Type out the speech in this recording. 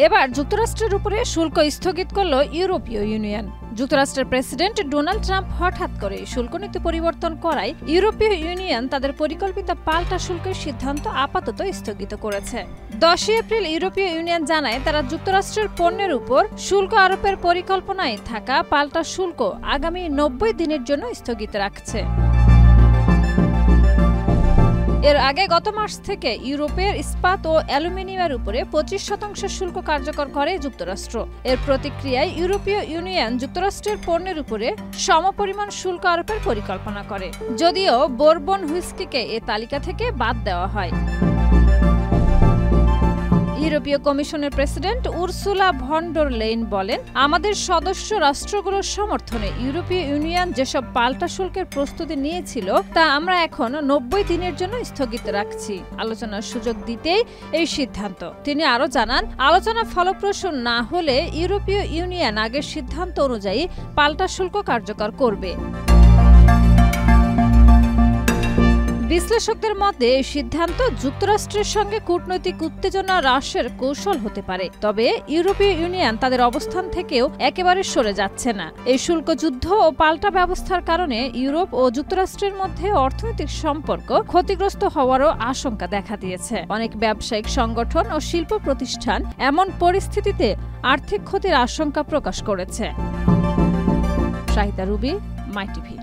এবার যুক্তরাষ্ট্রের উপরে শুল্ক স্থগিত করল ইউরোপীয় ইউনিয়ন। যুক্তরাষ্ট্রের প্রেসিডেন্ট ডোনাল্ড ট্রাম্প হঠাৎ করে শুল্ক নীতি পরিবর্তন করায় ইউরোপীয় ইউনিয়ন তাদের পরিকল্পিত পাল্টা শুল্কের সিদ্ধান্ত আপাতত স্থগিত করেছে। 10 এপ্রিল ইউরোপীয় ইউনিয়ন জানায় তারা যুক্তরাষ্ট্রের পণ্যের উপর শুল্ক আরোপের পরিকল্পনায় থাকা পাল্টা শুল্ক আগামী 90 দিনের জন্য স্থগিত রাখছে। এর আগে গত মার্চ থেকে ইউরোপের ইস্পাত ও অ্যালুমিনিয়ামের উপরে 25% শুল্ক কার্যকর করে যুক্তরাষ্ট্র। এর প্রতিক্রিয়ায় ইউরোপীয় ইউনিয়ন যুক্তরাষ্ট্রের পণ্যের উপরে সমপরিমাণ শুল্ক আরোপের পরিকল্পনা করে, যদিও বোরবন হুইস্কিকে এ তালিকা থেকে বাদ দেওয়া হয়। ইউরোপীয় কমিশনের প্রেসিডেন্ট উরসুলা ভন ডর লেইন বলেন, আমাদের সদস্য রাষ্ট্রগুলোর সমর্থনে ইউরোপীয় ইউনিয়ন যেসব পাল্টা শুল্কের প্রস্তুতি নিয়েছিল তা আমরা এখন 90 দিনের জন্য স্থগিত রাখছি। আলোচনার সুযোগ দিতেই এই সিদ্ধান্ত। তিনি আরও জানান, আলোচনা ফলপ্রসূ না হলে ইউরোপীয় ইউনিয়ন আগের সিদ্ধান্ত অনুযায়ী পাল্টা শুল্ক কার্যকর করবে। বিশ্লেষকদের মতে এই সিদ্ধান্ত যুক্তরাষ্ট্রের সঙ্গে কূটনৈতিক উত্তেজনা হ্রাসের কৌশল হতে পারে, তবে ইউরোপীয় ইউনিয়ন তাদের অবস্থান থেকেও একেবারে সরে যাচ্ছে না। এই শুল্ক যুদ্ধ ও পাল্টা ব্যবস্থার কারণে ইউরোপ ও যুক্তরাষ্ট্রের মধ্যে অর্থনৈতিক সম্পর্ক ক্ষতিগ্রস্ত হওয়ারও আশঙ্কা দেখা দিয়েছে। অনেক ব্যবসায়িক সংগঠন ও শিল্প প্রতিষ্ঠান এমন পরিস্থিতিতে আর্থিক ক্ষতির আশঙ্কা প্রকাশ করেছে। শাহিদা রুবি, মাই টিভি।